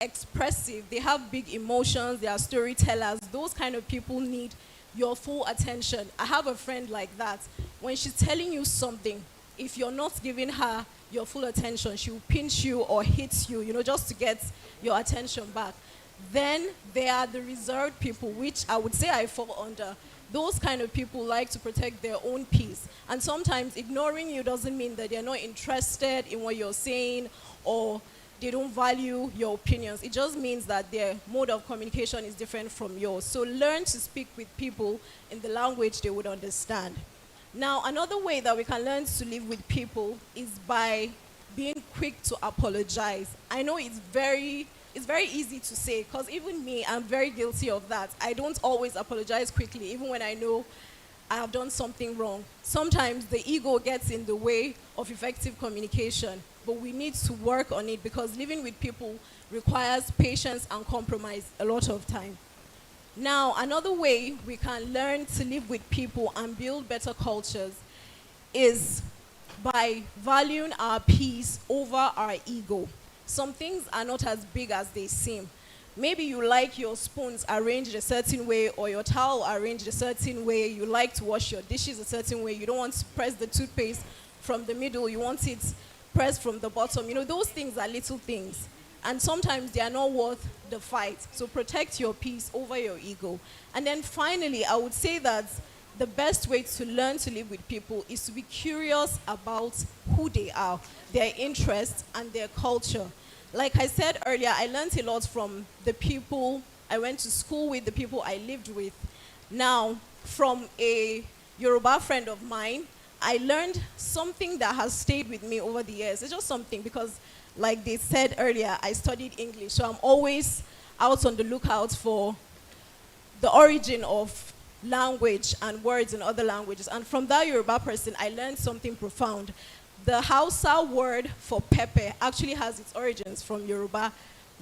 expressive, they have big emotions, they are storytellers. Those kind of people need your full attention. I have a friend like that. When she's telling you something, if you're not giving her your full attention, she will pinch you or hit you, just to get your attention back. Then there are the reserved people, which I would say I fall under. Those kind of people like to protect their own peace. And sometimes ignoring you doesn't mean that they're not interested in what you're saying or they don't value your opinions. It just means that their mode of communication is different from yours. So learn to speak with people in the language they would understand. Now, another way that we can learn to live with people is by being quick to apologize. I know it's very easy to say, because even me, I'm very guilty of that. I don't always apologize quickly, even when I know I have done something wrong. Sometimes the ego gets in the way of effective communication, but we need to work on it because living with people requires patience and compromise a lot of time. Now, another way we can learn to live with people and build better cultures is by valuing our peace over our ego. Some things are not as big as they seem. Maybe you like your spoons arranged a certain way or your towel arranged a certain way. You like to wash your dishes a certain way. You don't want to press the toothpaste from the middle. You want it pressed from the bottom. Those things are little things. And sometimes they are not worth the fight. So protect your peace over your ego. And then finally, I would say that the best way to learn to live with people is to be curious about who they are, their interests, and their culture. Like I said earlier, I learned a lot from the people I went to school with, the people I lived with. Now, from a Yoruba friend of mine, I learned something that has stayed with me over the years. It's just something because, like they said earlier, I studied English, so I'm always out on the lookout for the origin of language and words in other languages. And from that Yoruba person, I learned something profound. The Hausa word for pepper actually has its origins from Yoruba.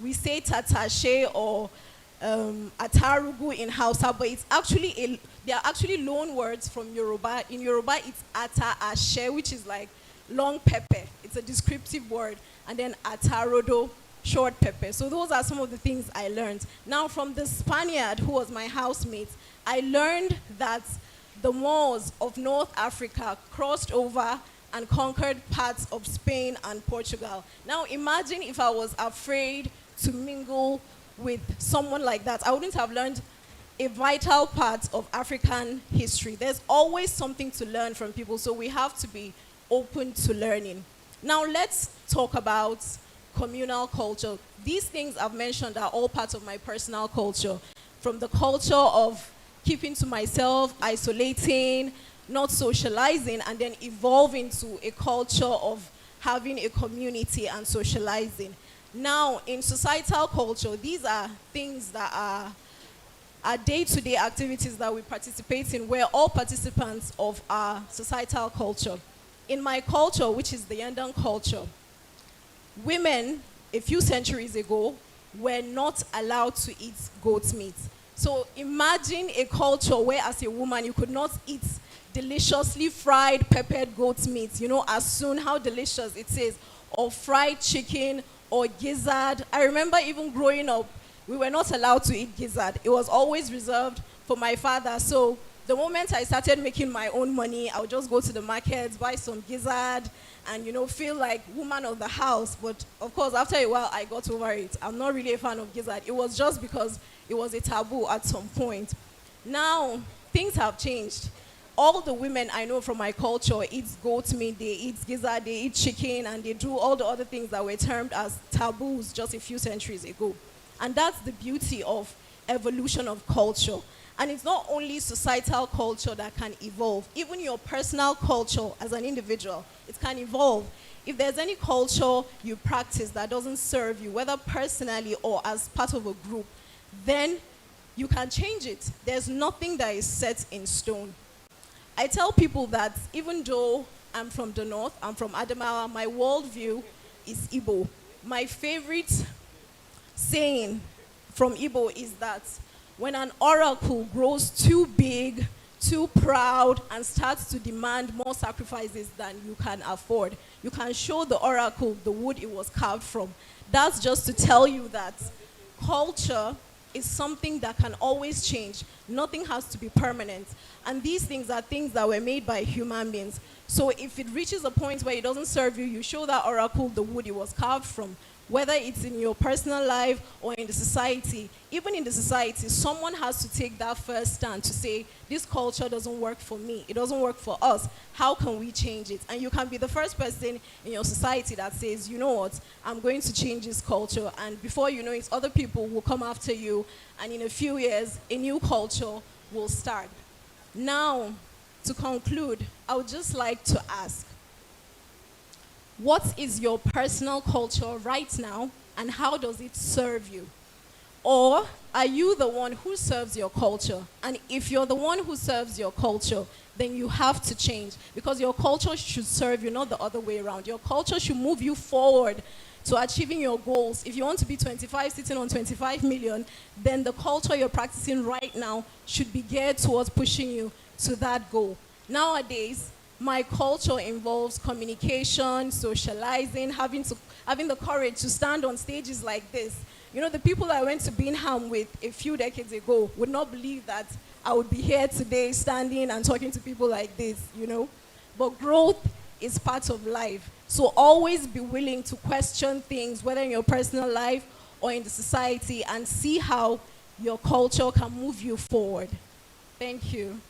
We say tatashe or atarugu in Hausa, but it's actually they are actually loan words from Yoruba. In Yoruba, it's ataashe, which is like long pepper. It's a descriptive word. And then atarodo, short pepper. So those are some of the things I learned. Now, from the Spaniard who was my housemate, I learned that the Moors of North Africa crossed over and conquered parts of Spain and Portugal. Now, imagine if I was afraid to mingle with someone like that. I wouldn't have learned a vital part of African history. There's always something to learn from people, so we have to be open to learning. Now, let's talk about communal culture. These things I've mentioned are all parts of my personal culture, from the culture of keeping to myself, isolating, not socializing, and then evolving to a culture of having a community and socializing. Now, in societal culture, these are things that are day-to-day activities that we participate in. We're all participants of our societal culture. In my culture, which is the Yandan culture, women, a few centuries ago, were not allowed to eat goat meat. So imagine a culture where, as a woman, you could not eat deliciously fried, peppered goat meat, as soon how delicious it is, or fried chicken, or gizzard. I remember even growing up, we were not allowed to eat gizzard. It was always reserved for my father. So the moment I started making my own money, I would just go to the market, buy some gizzard, and feel like woman of the house. But of course, after a while, I got over it. I'm not really a fan of gizzard. It was just because it was a taboo at some point. Now, things have changed. All the women I know from my culture eat goat meat, they eat gizzard, they eat chicken, and they do all the other things that were termed as taboos just a few centuries ago. And that's the beauty of evolution of culture. And it's not only societal culture that can evolve. Even your personal culture as an individual, it can evolve. If there's any culture you practice that doesn't serve you, whether personally or as part of a group, then you can change it. There's nothing that is set in stone. I tell people that even though I'm from the north, I'm from Adamawa, my worldview is Igbo. My favorite saying from Igbo is that when an oracle grows too big, too proud, and starts to demand more sacrifices than you can afford, you can show the oracle the wood it was carved from. That's just to tell you that culture is something that can always change. Nothing has to be permanent. And these things are things that were made by human beings. So if it reaches a point where it doesn't serve you, you show that oracle the wood it was carved from. Whether it's in your personal life or in the society, even in the society, someone has to take that first stand to say, this culture doesn't work for me, it doesn't work for us, how can we change it? And you can be the first person in your society that says, you know what, I'm going to change this culture, and before you know it, other people will come after you, and in a few years, a new culture will start. Now, to conclude, I would just like to ask, what is your personal culture right now, and how does it serve you? Or are you the one who serves your culture? And if you're the one who serves your culture, then you have to change, because your culture should serve you, not the other way around. Your culture should move you forward to achieving your goals. If you want to be 25, sitting on 25 million, then the culture you're practicing right now should be geared towards pushing you to that goal. Nowadays, my culture involves communication, socializing, having the courage to stand on stages like this. You know, the people I went to Bingham with a few decades ago would not believe that I would be here today standing and talking to people like this, you know. But growth is part of life. So always be willing to question things, whether in your personal life or in the society, and see how your culture can move you forward. Thank you.